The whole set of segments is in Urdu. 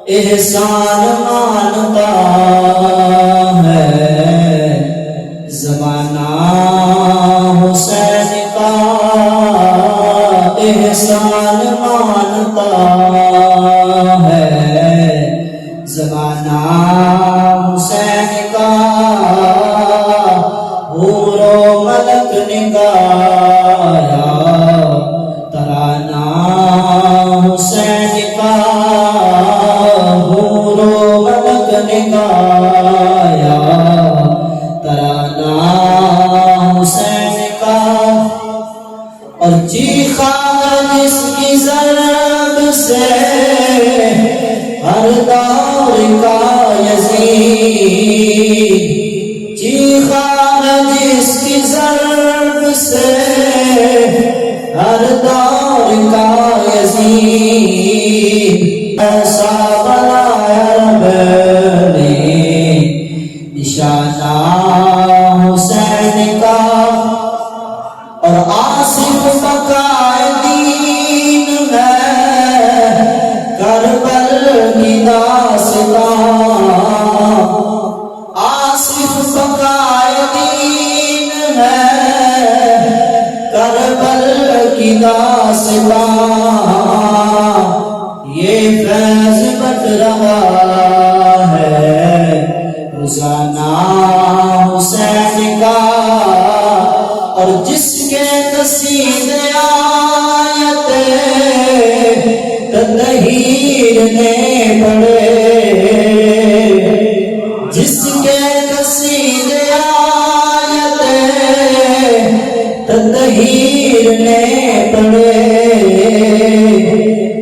احسان مانتا ہے زمانہ حسین کا، احسان مانتا ہے زمانہ حسین کا، حور و ملک نے گایا ترانہ حسین کا، حور و ملک نے گایا ترانہ حسین کا، اور چیخا جس کی ضرب سے ہر دور کا یزید، چیخا جس کی ضرب سے ہر دور کا یزید، ایسا بنایا رب نے نشانہ حسین کا، اور آصف بقائے دین میں کربل کی داستان، آصف بقائے دین ہے کربل کی داستان، یہ فیض بٹ رہا ہے روزانہ حسین کا، اور جس کے قصیدے آیت تطہیر نے پڑھے، جس کے قصیدے آیت تطہیر نے پڑھے،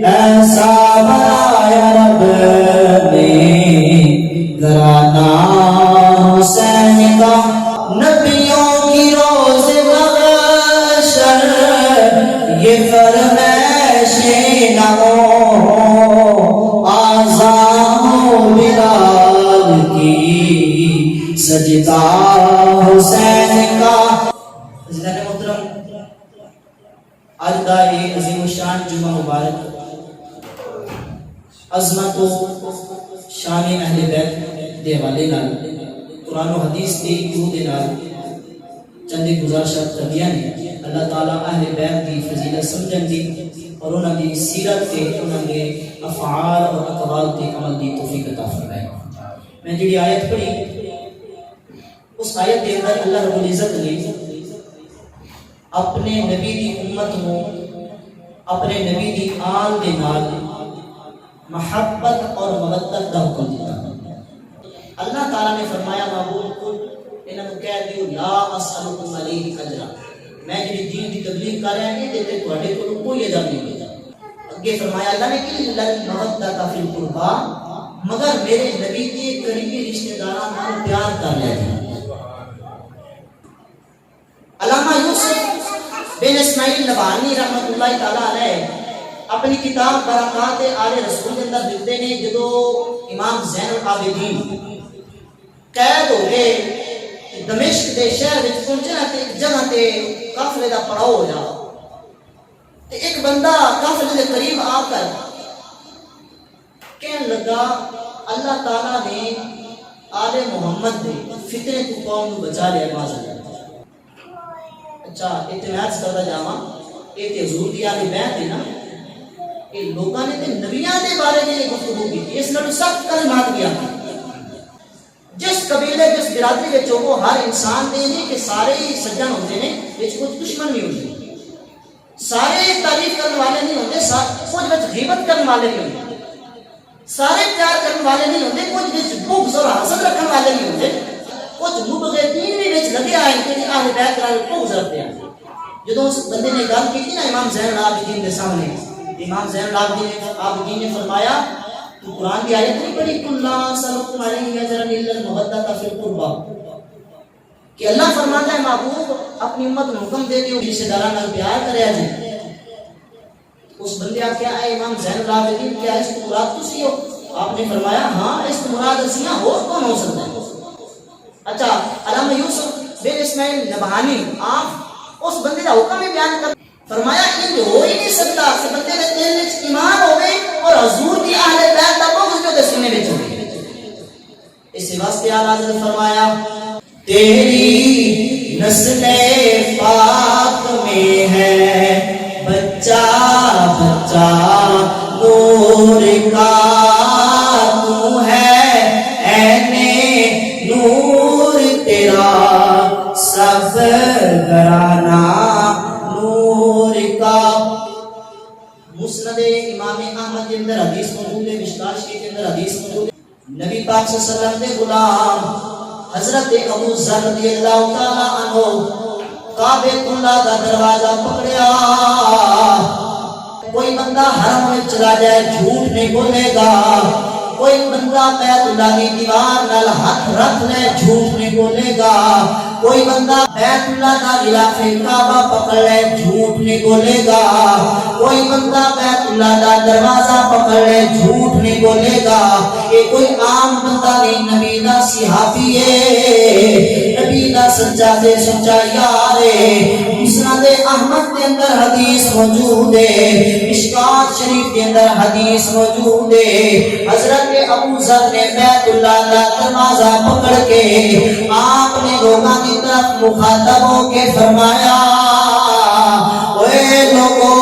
ایسا بنایا رب نے گھرانہ حسین کا، نبیوں کی روز محشر یہ فرمائش نہ ہو، آذان بلال کی سجدہ حسین کا۔ حضرت محترم، آج کا یہ عظیم الشان جمعہ مبارک عظمت و شان اہل بیت دے حوالے نال قرآن و حدیث دی روح دے نال چند گزارشات کردیاں نے۔ اللہ تعالیٰ اہل بیت کی فضیلت سمجھن دی اور انہاں دی سیرت تے انہاں دے افعال اور اقوال تے عمل دی توفیق عطا فرمائے۔ میں جڑی آیت پڑھی اس آیت دے اندر اللہ رب العزت نے اپنے نبی دی امت کو اپنے نبی دی آل دے نال محبت اور مودت کا حکم دیتا۔ اللہ تعالیٰ نے فرمایا معبود کو انہاں کو کہہ دیو لا اسألکم علیہ اجرا، میں جڑی دین دی تبلیغ کر رہا ہے تے تواڈے کول کوئی اجر نہیں ملدا۔ اگے فرمایا اللہ نے کہ لن مودت فی القربا، مگر میرے نبی کے قریبی رشتہ داراں نال پیار کر لیا جائے۔ علامہ یوسف بن اسماعیل نبہانی رحمۃ اللہ تعالی علیہ اپنی کتاب برکات آل رسول کے اندر لکھتے ہیں جدو امام زین العابدین قید ہو گئے دمشق دے شہر وچ پہنچے نا تے ایک جگہ تے قافلے دا پڑاؤ ہویا تے ایک بندہ قافلے دے قریب آ کر کہنے لگا اللہ تعالیٰ نے آل محمد دے فتنے تو قوم کو بچا لیا معاذ اللہ۔ اچھا اعتماد کرتا جاواں یہ تے حضور دی آل بیت ہے نا، کہ لوگاں نے تے نبیاں دے بارے میں گفتگو کی، اس نال سخت کلمات کیا جس قبیلے جس برادری وچ وہ ہر انسان دے نہیں کہ سارے ہی سجن ہوندے نے، وچ کچھ دشمن نہیں ہوندے، سارے تعریف کرنے والے نہیں ہوندے، کچھ وچ غیبت کرنے والے نہیں ہوندے، سارے پیار کرنے والے نہیں ہوندے، کچھ وچ بغض اور حسد رکھنے والے نہیں ہوندے، کچھ مبغضین بھی وچ لگے آئے کہ اہل بیت نال بغض رکھتے ہیں۔ جدوں اس بندے نے گل کی نا امام زین العابدین کے سامنے، امام زین العابدین نے فرمایا تو قرآن کی آیت نہیں پڑھی کل لا اسألکم علیہ اجرا الا المودۃ فی القربى، کہ اللہ فرماتا ہے محبوب اپنی امت کو حکم دے دیو رشتہ داراں نال پیار کریا جی۔ اس بندے آخیا اے امام زین العابدین کیا اس کو مراد تسی ہو؟ آپ نے فرمایا ہاں اس کو مراد اسیاں اور کون ہو سکتا ہے؟ اچھا علامہ یوسف بن اسماعیل نبہانی آپ اس بندے کا حکم ہی بیان کر فرمایا یہ ہو ہی نہیں سکتا کہ بندے کے دل میں ایمان ہوے اور حضور کی اہل بیت کا بغض جو واسطے اعلیٰ حضرت فرمایا تیری نسل پاک میں ہے بچہ بچہ نور کا تو ہے عین نور تیرا سب گھرانہ نور کا. مسند امام احمد کے اندر حدیث موجود ہے، مشکات شریف کے اندر حدیث موجود ہے. نبی پاک صلی اللہ علیہ وسلم کے غلام حضرت ابو ذر رضی اللہ تعالی عنہ کعبۃ اللہ کا دروازہ پکڑیا. کوئی بندہ حرم میں چلا جائے جھوٹ نہیں بولے گا، کوئی بندہ بیت اللہ کی دیوار نال ہاتھ رکھ لے جھوٹ نہیں بولے گا، کوئی بندہ بیت اللہ کا غلاف کعبہ پکڑ لے جھوٹ نہیں بولے گا، کوئی بندہ بیت اللہ کا دروازہ پکڑ لے جھوٹ نہیں بولے گا. یہ کوئی عام بندہ نہیں، نبی دا صحابی ہے، نبی دا سچا سے سچا یار ہے. مسند احمد کے اندر حدیث موجود ہے، مشکات شریف کے اندر حدیث موجود ہے. حضرت ابو ذر نے بیت اللہ کا دروازہ پکڑ کے آپ نے لوگوں کی طرف مخاطب ہو کے فرمایا اے لوگو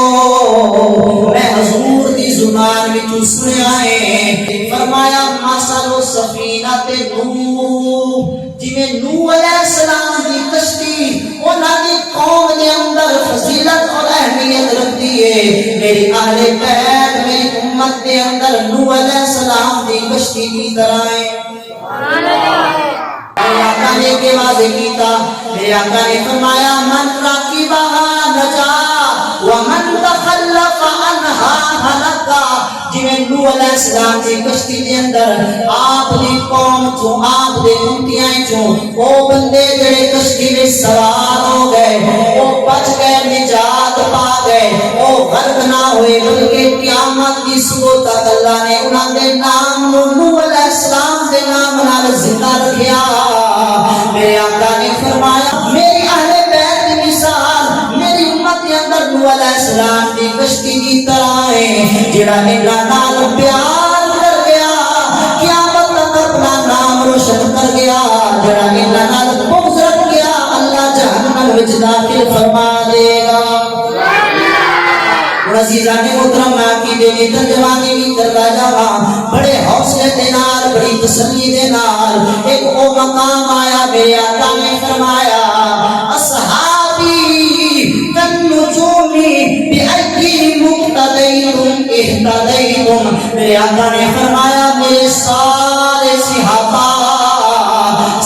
میں حضور دی زبان وچ سنیا ہے، فرمایا مثل سفینہ نوح، جویں نوح علیہ السلام دی کشتی انہاں دی قوم دے اندر فضیلت اور اہمیت رکھتی ہے، میری اہل بیت میری امت دے اندر نوح علیہ السلام دی کشتی کی طرح ہے. سبحان اللہ. میرے آقا نے کے واضح کیتا، میرے آقا نے فرمایا من راکبہا نجا ومن تخلف عنہا ہلکا. جویں نوح علیہ السلام دی کشتی دے اندر آپ دی قوم چوں آپ دے امتیاں چوں او بندے جڑے کشتی وچ سوار ہو گئے او بچ گئے، نجات پا گئے، او غرق نہ ہوئے بلکہ قیامت کی صبح تک اللہ نے انہاں دے نام نوح علیہ السلام دے نام نال زندہ رکھیا. میرے آقا نے فرمایا میری اہل بیت کی مثال میری امت کے اندر نوح علیہ السلام کی کشتی کی طرح ہے، جڑا اللہ نال پیار کر گیا قیامت تک اپنا نام روشن کر گیا، جڑا اللہ نال بغض رکھ گیا اللہ جہنم وچ داخل فرما دے گا. عزیزان محترم کی دے ترجمانی بھی کرتا جاواں بڑے حوصلے دے نال بڑی تسلی دے نال ایک او مقام آیا. میرے آقا نے فرمایا اصحابی کالنجوم بأیہم مقتدیتم اہتدیتم. میرے آقا نے فرمایا میرے سارے صحابہ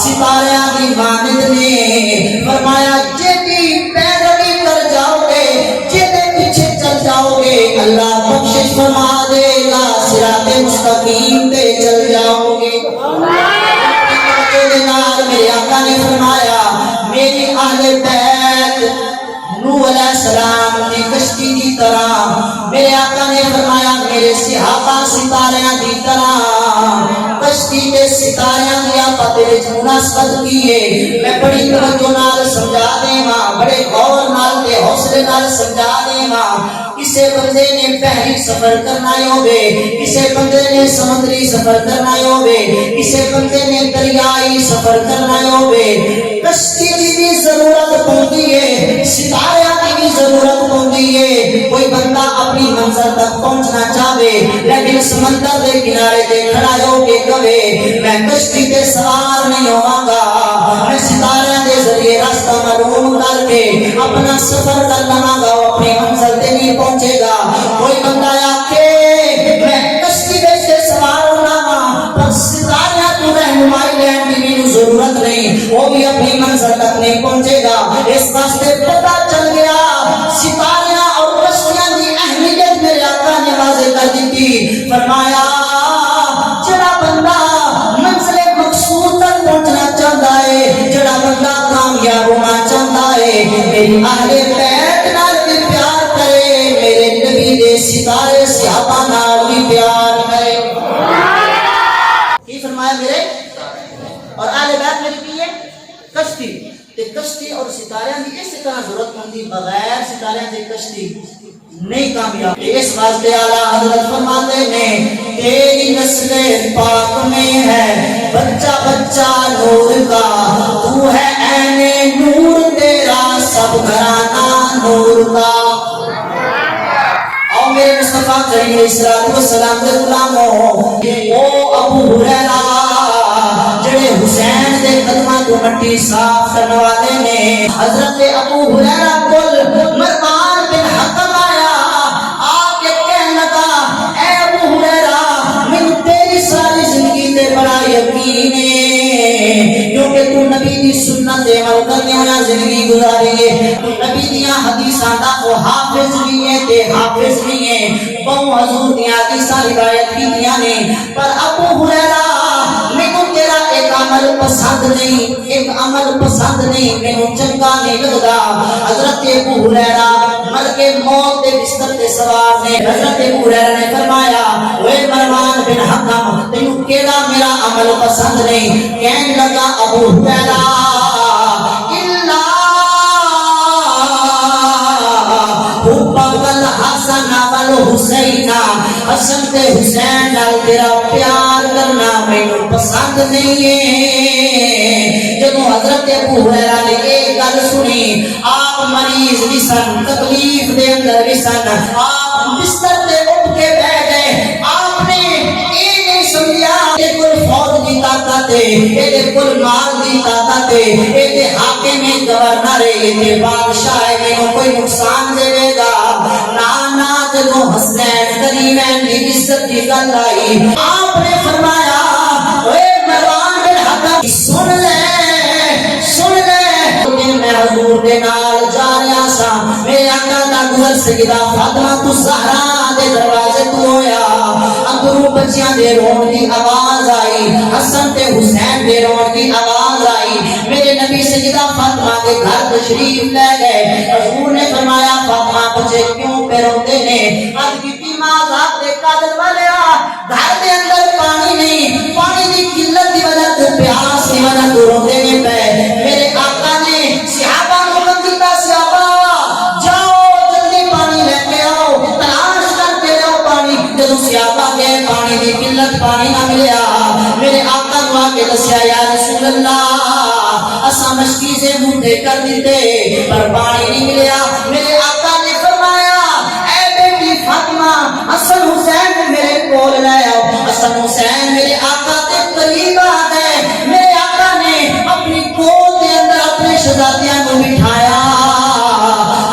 ستاریاں کی مانند نے، فرمایا جیتی پیروی کر جاؤ گے جیتے پیچھے چل جاؤ گے اللہ بخشش فرما دے گا، صراط مستقیم پہ چل جاؤ گے. میرے آقا نے فرمایا میری اہل بیت نوح علیہ السلام کی کشتی کی طرح، میرے آقا نے فرمایا میرے صحابہ ستاریاں کی طرح کشتی کے ستاریاں کی آپت وچ مناسبت کی ہے. میں بڑی توجہ نال سمجھا دیواں، بڑے غور نال تے حوصلے نال سمجھا دیواں. کسے بندے نے بحری سفر کرنا ہوگے، کسے بندے نے سمندری سفر کرنا ہوگے، کسے بندے نے دریائی سفر کرنا ہوگے، کشتی کی بھی ضرورت پڑتی ہے، ستاریاں کی بھی ضرورت پڑتی ہے. کوئی بندہ اپنی منزل تک پہنچنا چاہے لیکن سمندر کے کنارے تے کھڑا ہو کے کہے میں کشتی تے سوار نہیں ہوواں گا، میں ستاریاں دے ذریعے راستہ معلوم کر کے اپنا سفر کر لواں گا، وہ اپنی منزل تے نہیں پہنچے گا. کوئی بندہ آکھے میں کشتی تے سوار ہونا وا پر ستاریاں تو رہنمائی لین کی مینوں ضرورت نہیں، وہ بھی اپنی منزل تک نہیں پہنچے گا. اس واسطے پتہ چل گیا ستاریاں اور کشتیاں کی اہمیت میرے آقا نے واضح کر دی. فرمایا جڑا بندہ منزل مقصود تک پہنچنا چاہتا ہے، جڑا بندہ کامیاب ہونا چاہتا ہے، میری اہل بیت نال بھی پیار کرے، میرے نبی دے ستارے صحابہ نال بھی پیار کرے. کی فرمایا میرے اور اہل بیت میری کی ہے کشتی تے کشتی اور ستاریاں دی اس طرح ضرورت ہوندی، بغیر ستاریاں دی کشتی نہیں کامیاب. اس واسطے اعلیٰ حضرت فرماتے ہیں تیری نسل پاک میں ہے بچہ بچہ بچہ نور کا، تو ہے عین نور تیرا سب گھرانہ نور کا۔ اور میرے مصطفیٰ کریم علیہ الصلوۃ والسلام کے غلاموں، او ابو ہریرہ جڑے حسین دے قدماں تو مٹی صاف کرنے والے نے، حضرت ابو ہریرہ کول مروان بن حکم آیا، آ کے کہنے لگا اے ابو ہریرہ میں تیری ساری زندگی تے بڑا یقین ہے، کیونکہ تو نبی دی سنت تے عمل کرنے والا زندگی گزاری ہے، تو نبی دیاں حدیثاں دا وہ حافظ بھی ہے تے حافظ بھی ہے، بہو حضور دیاں حدیثاں روایت کیتیاں نے، پر ابو ہریرہ مینوں تیرا ایک عمل پسند نہیں، ایک عمل پسند نہیں، مینوں چنگا نہیں لگدا۔ حضرت ابو ہریرہ مر کے موت دے بستر تے سوار نے، حضرت ابو ہریرہ نے فرمایا اے مروان بن حکم تینوں کیڑا میرا عمل پسند نہیں؟ کہنے لگا ابو ہریرہ الا حب الحسن والحسین، حسن تے حسین نال تیرا پیار کرنا مینوں پسند نہیں ہے۔ جدوں حضرت ابو ہریرہ نے یہ گل سنی، آپ مریض بھی سن، تکلیف دے اندر بھی سن، آپ بستر تے اٹھ کے بیٹھ گئے، آپ نے یہ نہیں سمجھا کہ کوئی فوج کی طاقت ہے، یہ کوئی مال کی طاقت ہے، یہ حاکم ہے، گورنر ہے، یہ بادشاہ ہے، مینوں کوئی نقصان دے گا نا نا۔ جدوں حسین کریمین کی عزت کی گل آئی، آپ نے فرمایا اے مروان بن حکم سن لے سن لے، میں حضور دے نال جا رہا سا، میرے آقا دا گزر سیدہ فاطمہ الزہرا دے دروازے تو ہویا، اندروں بچیاں دے رون دی آواز آئی، حسن تے حسین دے رون دی آواز آئی، میرے نبی سیدہ فاطمہ کے گھر تشریف لے گئے۔ حضور نے فرمایا فاطمہ بچے کیوں پہ روتے نے؟ آج کی ماں ذات دے قادر والیا گھر دے اندر پانی نہیں، پانی دی قلت دی وجہ تو پیاس دی وجہ تو روتے نے پہ۔ میرے آقا نے صحابہ کو حکم دیتا صحابہ جاؤ جلدی پانی لے کے آؤ، تلاش کر کے لاؤ پانی۔ جدوں صحابہ گئے پانی دی قلت پانی نہ ملیا، میرے آقا کو آ کے دسیا یا رسول اللہ اساں مشکیزیں مندے کر دیتے پر پانی نہیں ملیا۔ میرے آقا نے فرمایا اے بیٹی فاطمہ حسن حسین میرے کول لے آؤ۔ حسن حسین میرے آقا کے قریب آ گئے، میرے آقا نے اپنی گود کے اندر اپنے شہزادیاں کو بٹھایا،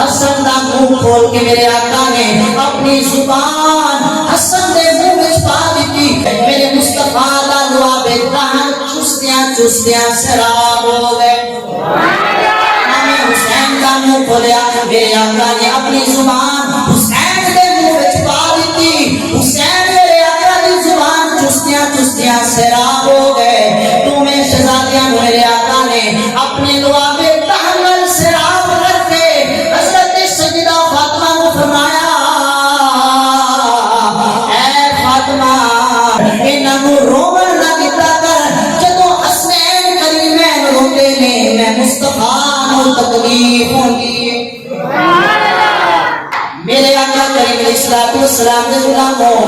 حسن دا منہ کھول کے میرے آقا نے اپنی زبان حسن دے منہ وچ پا دیتی، میرے مصطفیٰ دا لعاب دہن چستیاں چستیاں سراب ہو گئے۔ حسین کا منہ کھولیا، میرے آقا نے اپنی زبان حسین دے منہ وچ پا دیتی، حسین میرے آقا دی زبان چستیاں چستیاں سیراب ہو گئے۔ تمہیں شہزادیاں میرے آقا نے اپنے لعاب دہن سیراب کر کے حضرت سیدہ فاطمہ کو فرمایا اے فاطمہ انہاں نوں روون نہ دتا کر، جدوں حسین کریمین روتے نے میں مصطفیٰ تکلیف ہوگی۔ میرے آقا کریم علیہ الصلوۃ والسلام کے غلاموں،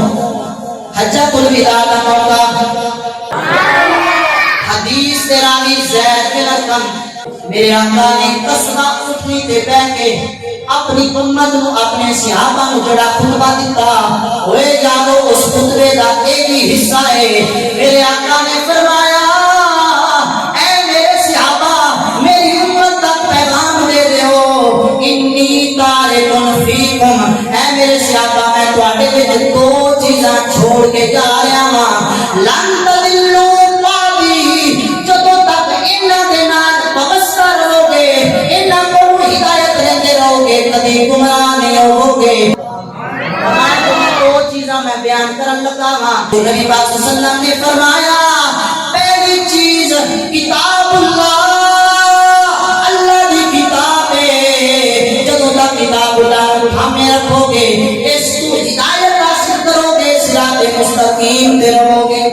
حجۃ الوداع کا موقع، حدیث دے راوی زید بن ارقم، میرے آقا نے قصبہ اٹھنی تے بیٹھ کے اپنی امت نو اپنے صحابہ نو جڑا خطبہ دیتا ہوئے جانو اس خطبے دا ایک ہی حصہ ہے۔ میرے آقا نے فرمایا اے میرے صحابہ میری امت تک پیغام دے دیو، انی تارکن فیکم، اے میرے صحابہ میں تواڈے وچ دو چیزاں چھوڑ کے جا رہا ہاں، لن تضلوا بعدی، جدوں تک انہاں دے نال وابستہ رہو گے، انہاں کو ہدایت لیندے رہو گے، کبھی گمراہ نہیں ہوو گے۔ دو چیزاں میں بیان کرن لگا ہاں، نبی پاک صلی اللہ علیہ وسلم نے فرمایا پہلی چیز کتاب اللہ، اللہ دی کتاب ہے، جدوں تک کتاب اللہ تھامے رکھو گے اس کو ہدایت حاصل کرو گے، صراط مستقیم پہ رہو گے۔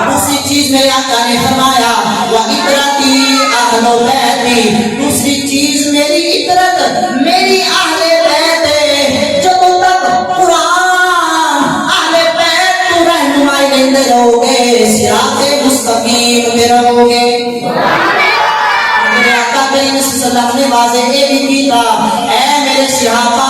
دوسری چیز میرے آقا نے فرمایا وَإِتْرَتِي أَهْلُ بَيْتِي، دوسری چیز میری عطرت میری اہل بیت ہے، جدوں تک قرآن اہل بیت تو رہنمائی لیندے رہو گے، صراط مستقیم پہ رہو گے۔ میرے آقا کریم صلی اللہ علیہ وسلم نے واضح یہ بھی کیتا، اے میرے صحابہ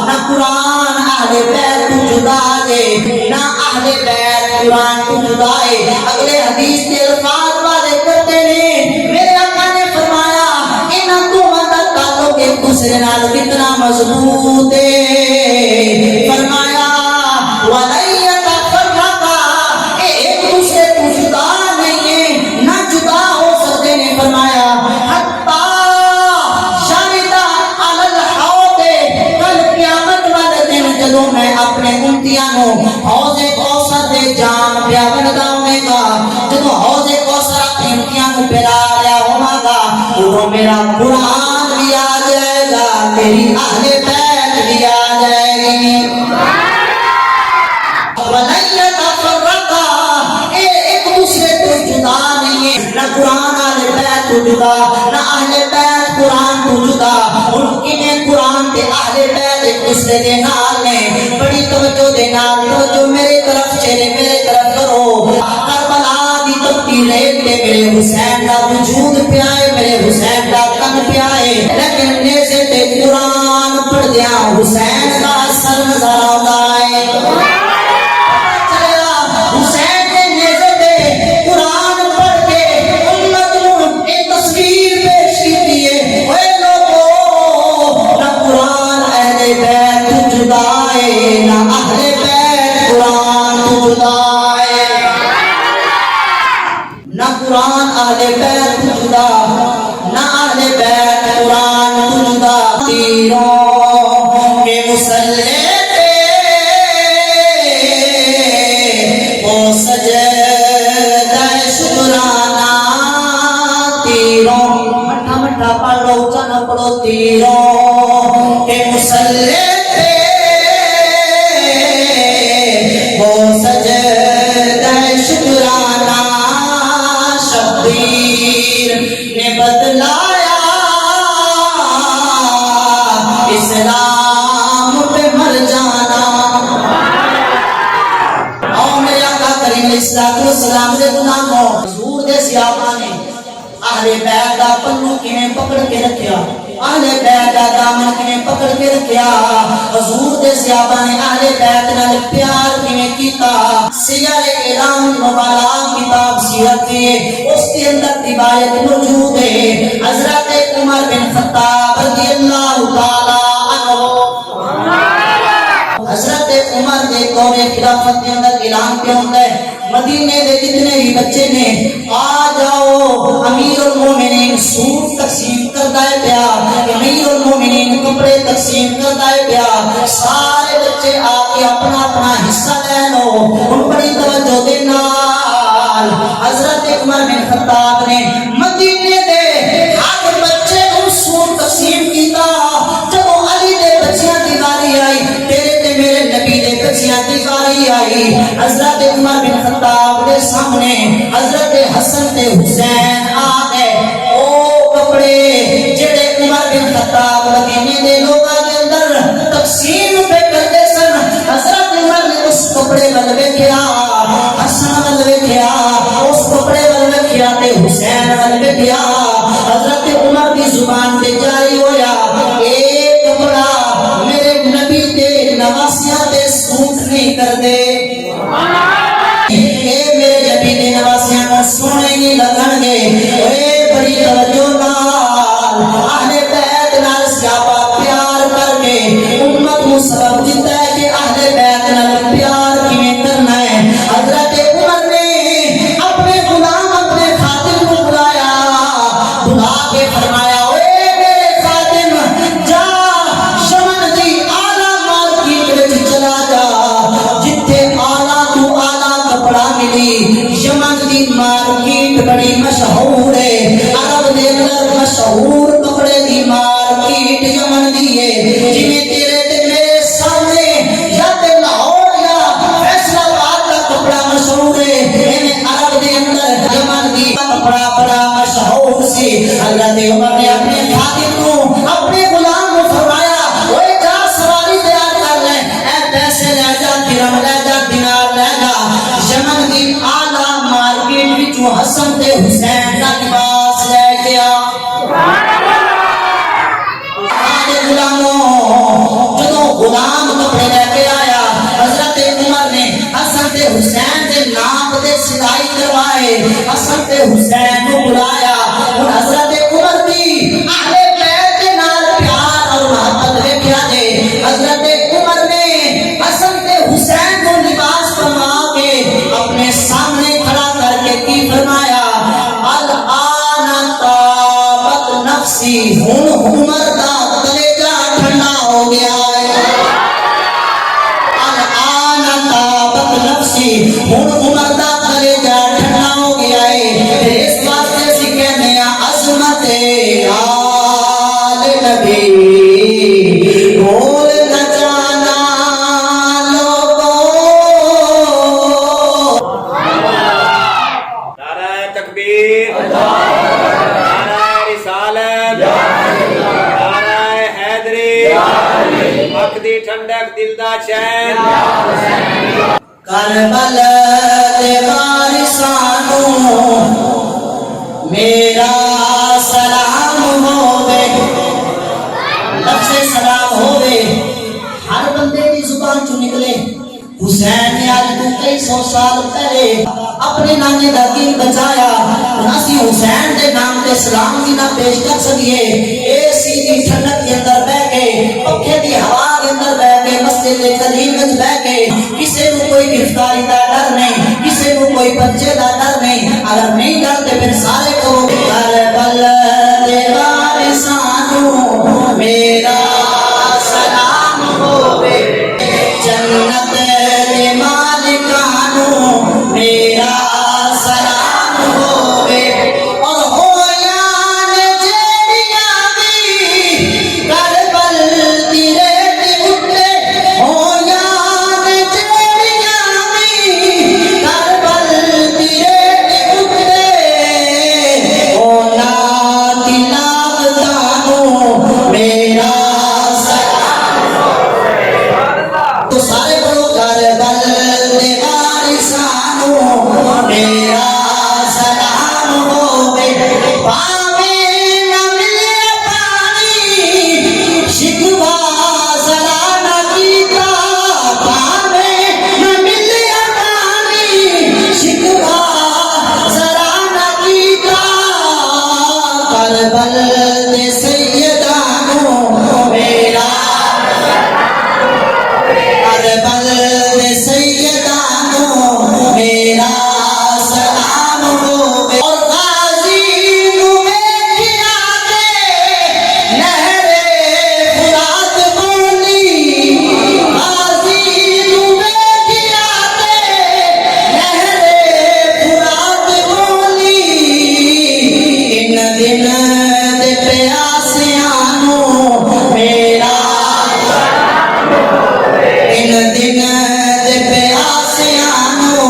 نہ قرآن اہل بیت تو جدا دے، نہ اہل بیت قرآن تو جدا ہے۔ اگلے حدیث کے الفاظ واضح کرتے ہیں، میرے آقا نے فرمایا انہاں دونوں دا تعلق ایک دوسرے نال کتنا مضبوط ہے، فرمایا وَلَن يَتَفَرَّقَا، ایک دوسرے تو جدا نہیں ہے، نہ جدا ہو سکتے نے، فرمایا حتی شاردا علی الحوض، کل قیامت والے دن جدوں میں اپنے امتیاں نو حوض کوثر دے جام پیا بندا ہوے گا، جدوں حوض کوثر اپنے امتیاں نو پلا رہا ہوواں گا، وہ میرا قرآن بھی آ جائے گا، میری اہل بیت بھی آ جائے گی۔ وَلَن يَتَفَرَّقَا، ایک دوسرے تو جدا نہیں ہے، نہ قرآن اہل بیت تو جدا، نہ اہل بیت قرآن تو جدا۔ ان کی قرآن تے اہل بیت ایک دوسرے دے نال نے، بڑی توجہ دے نال توجہ میرے طرف چہرے میرے طرف کرو۔ کربلا دی تپتی ریت تے میرے حسین دا وجود پیا ہے، میرے حسین دا تن پیا ہے، لیکن نیزے تے قرآن پڑھ دیا حسین دا اثر نظر آتا ہے۔ حسین نے نیزے تے قرآن پڑھ کے امت نو ایک تصویر پیش کی ہے، اے لوگو نہ قرآن اہل بیت تو جدا ہے، نہ اہل بیت قرآن تو جدا ہے، نہ قرآن اہل بیت تو جدا، نہ اہل بیت قرآن تو جدا۔ تیروں کے مسلح پڑھو تیروں کے مسلح پہ وہ سجدہ شکرانہ شبیر نے بدلایا، اسلام پہ مر جانا۔ اور میرے آقا کریم علیہ السلام سے غلاموں حضور دے صحابہ نے اہل بیت دا پلو کیویں پکڑ کے رکھیا، اہل بیت دا دامن کیویں پکڑ کے رکھیا، حضور دے صحابہ نے اہل بیت نال پیار کیویں کیتا۔ سیار اعلام المبالغہ کتاب سیرت ہے، اس کے اندر روایت موجود ہے، حضرت عمر بن خطاب رضی اللہ تعالی عنہ، حضرت عمر دے دور خلافت کے اندر اعلان کیا ہوتا ہے، مدینے دے جتنے بھی بچے نے آ جاؤ، امیر المومنین سوٹ تقسیم کرتا ہے پیا، امیر المومنین کپڑے تقسیم کرتا ہے پیا، سارے بچے آ کے اپنا اپنا حصہ لے لو۔ ان بڑی توجہ دے نال حضرت عمر بن خطاب نے مدینے دے ہر بچے کو سوٹ تقسیم کیتا۔ جب علی دے بچیاں دی باری آئی، تیرے تے میرے نبی دے بچیاں دی باری آئی، حضرت عمر بن خطاب دے سامنے حضرت حسن تے حسین آ گئے۔ او کپڑے جڑے عمر بن خطاب مدینے دے لوگاں دے اندر تقسیم پہ کرتے سن، حضرت عمر نے اس کپڑے ول ویکھیا، حسن ول ویکھیا، اس کپڑے ول ویکھیا تے حسین ول ویکھیا۔ حضرت عمر دی زبان تے جاری ہویا، اے کپڑا میرے نبی دے نواسیاں دے سوٹ نہیں کردے، میرے نبی دے نواسیاں کو سونے نہیں لگن گے۔ اے بڑی توجہ نال اہل بیت نال صحابہ پیار کر کے امت کو سبب دیتا ہے کہ اہل بیت نال پیار کیویں کرنا ہے۔ حضرت عمر نے اپنے غلام اپنے خادم کو بلایا، بلا کے فرمایا اے میرے خادم جا شمن دی اعلیٰ مارکیٹ وچ چلا جا، جتھے اعلیٰ تو اعلیٰ کپڑا ملی۔ یمن دی مارکیٹ بڑی مشہور ہے، عرب دے وہ حسن تے حسین کا لباس لے گیا جدو غلام کپڑے لے کے آیا حضرت عمر نے حسن تے حسین کے نام دے سلائی کروائے حسن تے حسین کو بلایا اور حضرت عمر بھی اہل بیت کے نال پیار اور محبت رکھیا دے حضرت عمر نے حسن تے حسین کو لباس پہنا کے اپنے سامنے کھڑا کر کے کی فرمایا الآن طابت نفسی ہن عمر دا کلیجہ ٹھنڈا ہو گیا ہے الآن طابت نفسی ہن عمر دا کلیجہ ٹھنڈا ہو گیا ہے اس واسطے سی کہنے عظمت آل نبی بول نہ جانا لوگوں نعرہ تکبیر نعرہ رسالت نعرہ حیدری حق دی ٹھنڈک دل دا چین کربل دے وارثانو میرا سلام ہووے لفظ سلام ہووے ہر بندے کی زبان چوں نکلے حسین نے آج تو کئی سو سال پہلے اپنے نانے دا دین بچایا ناسی حسین دے نام تے سلام بھی نہ پیش کر سکیے اے سیدھی ٹھنڈک کے اندر بہ کے پکھے دی ہوا کے اندر بہ کے مسجد کریم وچ بہ کے کسے کو کوئی گرفتاری دا ڈر نہیں کسے کو کوئی بچے دا ڈر نہیں اگر نہیں ڈر تے پھر سارے کو کربل دے وارثانو میرا سلام ہووے جنت دے مالکانو میرا سلام ہووے اور ہویاں جیڑیاں بھی کربل دی ریت اُتے ہویاں جیڑیاں بھی کربل دی ریت اُتے اونا دی لاغتانو میرا تو سارے بڑو کربل دے وارثانو میرا سلام ہووے پاویں نہ ملے پانی شکوا ذرا نہ کیتا پاویں نہ ملے پانی شکوا ذرا نہ کیتا کربل دے سیدانو میرا کربل دے سیدانو میرا سلام ہووے اور غازی نو ویکھیا تے نہر فرات بولی غازی نو ویکھیا تے نہر فرات بولی ان دن دے پیاسیانو میرا ان دن دے پیاسیانو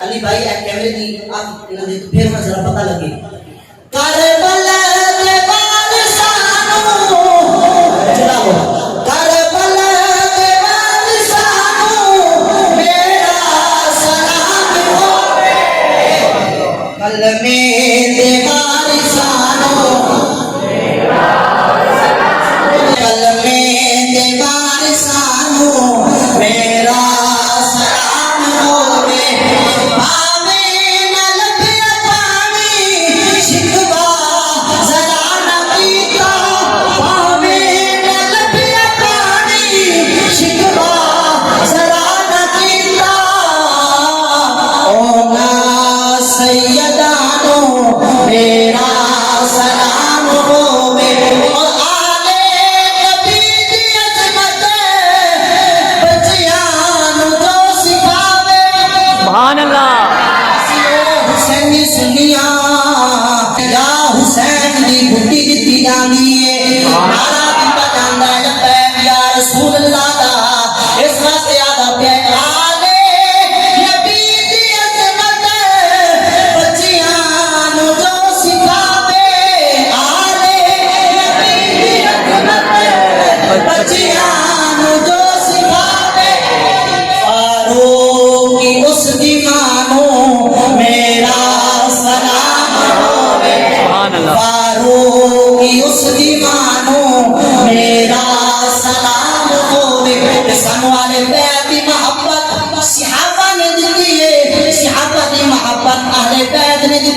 علی بھائی ایک کیمرے دی آپ انہاں دے پھر میں ذرا پتہ لگے کربل دے وارثانو چلاو کربل دے وارثانو میرا سلام ہووے کلمے دے وارثانو کلمے دے وارثانو میرا سلام ہووے پاویں نہ لبھیا پانی شکوا ذرا نہ کیتا پاویں نہ لبھیا پانی شکوا ذرا نہ کیتا اونا سیدانو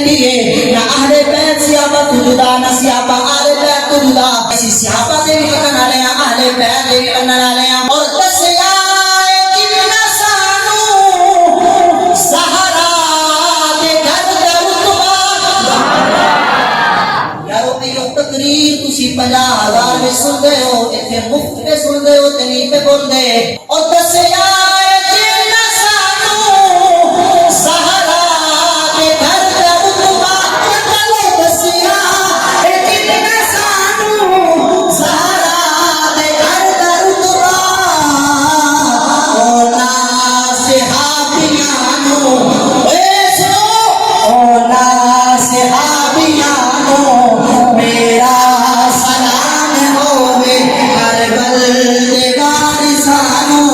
لکھی ہے نہ اہل بیت صحابہ تو جدا نہ صحابہ اہل بیت تو جدا اسی صحابہ دے بھی لکھن والے ہیں اہل بیت دے بھی لکھن والے ہیں اور دسیا کتنا سانو سہارا دے گھر دے رتبہ یارو ایو تقریر تسی 50,000 میں سن دے ہو ایتھے مفت میں سن دے ہو تے نہیں پہ بول دے اور دسیا میرا سلام ہوے ہر بلدے وارثانو